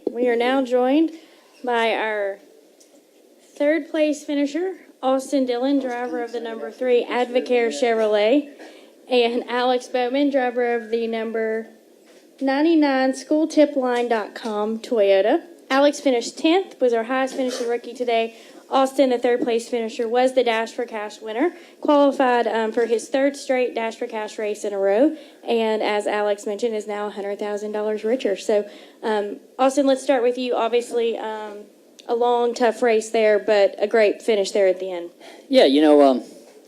We are now joined by our third place finisher, Austin Dillon, driver of the number 3 Advocare Chevrolet, and Alex Bowman, driver of the number 99 SchoolTipLine.com Toyota. Alex finished 10th, was our highest finishing rookie today. Austin, the third place finisher, was the Dash for Cash winner, qualified for his third straight Dash for Cash race in a row, and as Alex mentioned, is now $100,000 richer. So, Austin, let's start with you. Obviously, a long, tough race there, but a great finish there at the end. Yeah,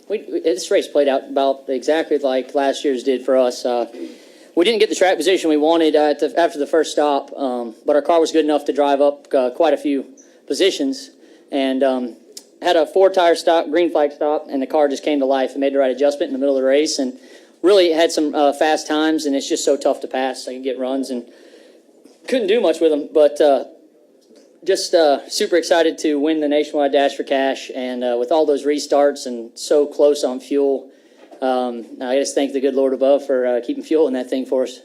this race played out about exactly like last year's did for us. We didn't get the track position we wanted after the first stop, but our car was good enough to drive up quite a few positions, and had a 4-tire stop, green flag stop, and the car just came to life and made the right adjustment in the middle of the race, and really had some fast times, and it's just so tough to pass. I can get runs and couldn't do much with them, but just super excited to win the Nationwide Dash for Cash, and with all those restarts and so close on fuel, I just thank the good Lord above for keeping fuel in that thing for us.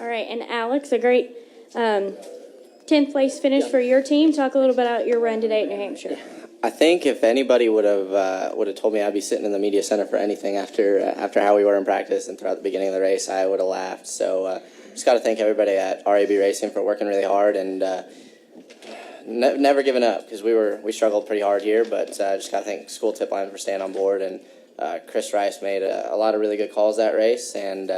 All right, and Alex, a great 10th place finish for your team. Talk a little bit about your run today at New Hampshire. I think if anybody would have told me I'd be sitting in the media center for anything after how we were in practice and throughout the beginning of the race, I would have laughed. So just got to thank everybody at RAB Racing for working really hard and never giving up, because we struggled pretty hard here. But just got to thank School Tip Line for staying on board, and Chris Rice made a lot of really good calls that race, and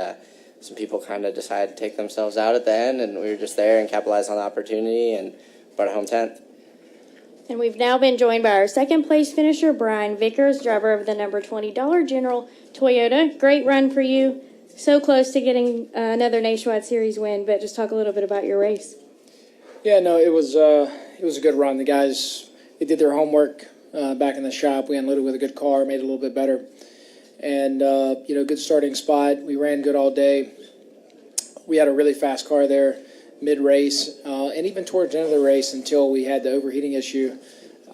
some people kind of decided to take themselves out at the end, and we were just there and capitalized on the opportunity and brought it home 10th. And we've now been joined by our second place finisher, Brian Vickers, driver of the number 20 Dollar General Toyota. Great run for you. So close to getting another Nationwide Series win, but just talk a little bit about your race. Yeah, no, it was a good run. The guys, they did their homework back in the shop. We unloaded with a good car, made it a little bit better. And, good starting spot. We ran good all day. We had a really fast car there mid-race, and even towards the end of the race until we had the overheating issue.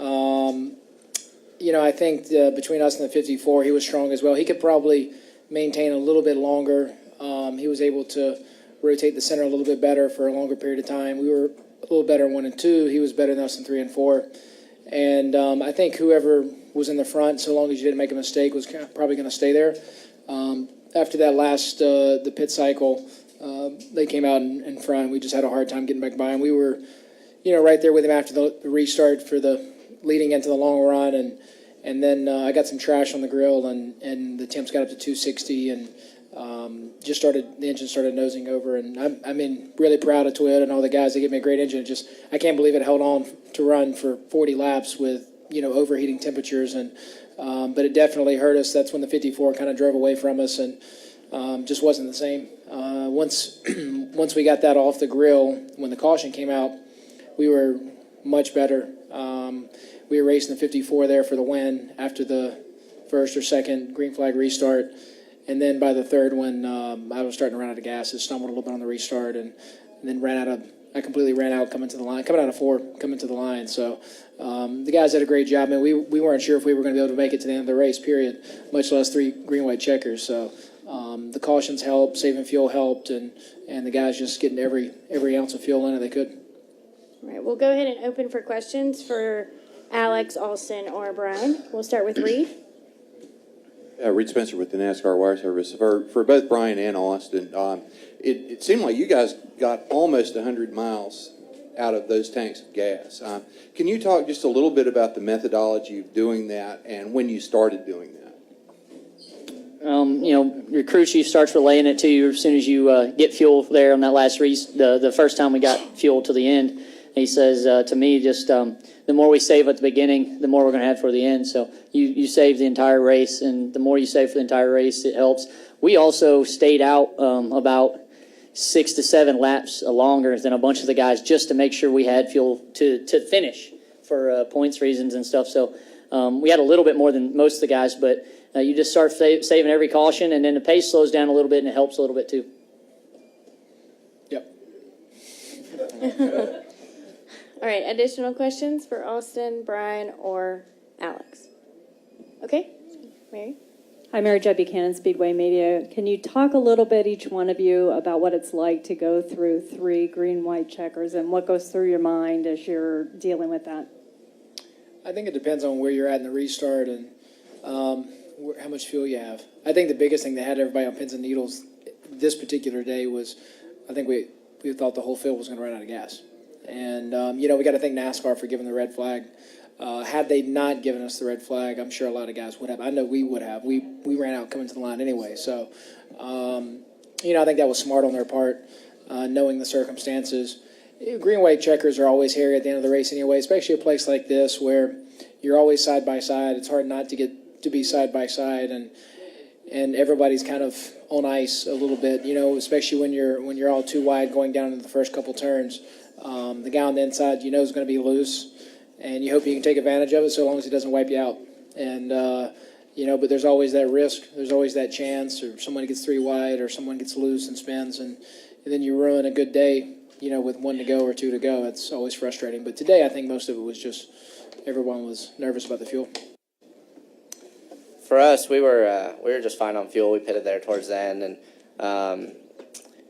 I think between us and the 54, he was strong as well. He could probably maintain a little bit longer. He was able to rotate the center a little bit better for a longer period of time. We were a little better in 1 and 2. He was better than us in 3 and 4. And I think whoever was in the front, so long as you didn't make a mistake, was probably going to stay there. After that last the pit cycle, they came out in front. We just had a hard time getting back by him. We were, right there with him after the restart for the leading into the long run, and then I got some trash on the grill, and the temps got up to 260, and the engine started nosing over, and I'm really proud of Toyota and all the guys. They gave me a great engine. I can't believe it held on to run for 40 laps with overheating temperatures, and but it definitely hurt us. That's when the 54 kind of drove away from us, and just wasn't the same. Once we got that off the grill, when the caution came out, we were much better. We were racing the 54 there for the win after the first or second green flag restart. And then by the third one, I was starting to run out of gas. It stumbled a little bit on the restart, and then I completely ran out coming out of 4, coming to the line. So the guys did a great job, and we weren't sure if we were going to be able to make it to the end of the race, period, much less 3 green-white-checkers. So the cautions helped, saving fuel helped, and the guys just getting every ounce of fuel in it they could. All right, we'll go ahead and open for questions for Alex, Austin, or Brian. We'll start with Reed. Reed Spencer with the NASCAR Wire Service. For both Brian and Austin, it seemed like you guys got almost 100 miles out of those tanks of gas. Can you talk just a little bit about the methodology of doing that and when you started doing that? Your crew chief starts relaying it to you as soon as you get fuel there on that last race. The first time we got fuel to the end, he says to me, just the more we save at the beginning, the more we're going to have for the end. So you save the entire race, and the more you save for the entire race, it helps. We also stayed out about 6 to 7 laps longer than a bunch of the guys just to make sure we had fuel to finish for points reasons and stuff. So we had a little bit more than most of the guys, but you just start saving every caution, and then the pace slows down a little bit, and it helps a little bit too. Yep. All right, additional questions for Austin, Brian, or Alex? Okay, Mary? Hi, Mary Jo Buchanan, Speedway Media. Can you talk a little bit, each one of you, about what it's like to go through 3 green, white checkers and what goes through your mind as you're dealing with that? I think it depends on where you're at in the restart and how much fuel you have. I think the biggest thing that had everybody on pins and needles this particular day was, I think we thought the whole field was going to run out of gas. And, we got to thank NASCAR for giving the red flag. Had they not given us the red flag, I'm sure a lot of guys would have. I know we would have. We ran out coming to the line anyway. So, I think that was smart on their part, knowing the circumstances. Green, white checkers are always hairy at the end of the race anyway, especially a place like this where you're always side by side. It's hard not to get to be side by side, and everybody's kind of on ice a little bit, especially when you're all too wide going down into the first couple turns. The guy on the inside, is going to be loose, and you hope you can take advantage of it so long as he doesn't wipe you out. And, but there's always that risk. There's always that chance, or someone gets 3 wide, or someone gets loose and spins, and then you ruin a good day, with 1 to go or 2 to go. It's always frustrating. But today, I think most of it was just everyone was nervous about the fuel. For us, we were just fine on fuel. We pitted there towards the end, and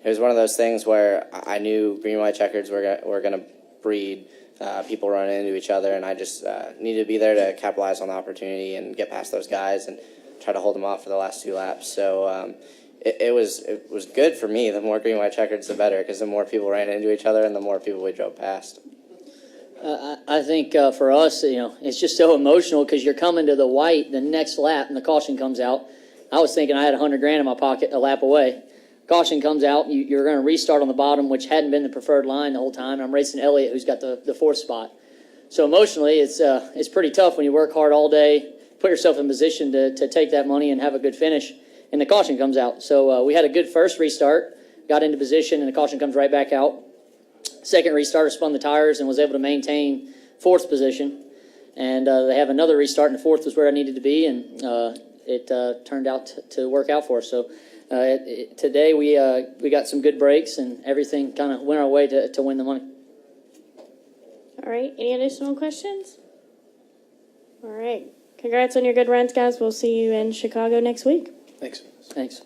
it was one of those things where I knew green, white checkers were going to breed people running into each other, and I just needed to be there to capitalize on the opportunity and get past those guys and try to hold them off for the last 2 laps. So it was good for me. The more green, white checkers, the better, because the more people ran into each other and the more people we drove past. I think for us, it's just so emotional because you're coming to the white the next lap and the caution comes out. I was thinking I had $100,000 in my pocket a lap away. Caution comes out, you're going to restart on the bottom, which hadn't been the preferred line the whole time. I'm racing Elliott, who's got the 4th spot. So emotionally, it's pretty tough when you work hard all day, put yourself in position to take that money and have a good finish, and the caution comes out. So we had a good first restart, got into position, and the caution comes right back out. Second restarter spun the tires and was able to maintain 4th position. And they have another restart, and the 4th was where I needed to be, and it turned out to work out for us. So today we got some good breaks, and everything kind of went our way to win the money. All right, any additional questions? All right, congrats on your good runs, guys. We'll see you in Chicago next week. Thanks. Thanks.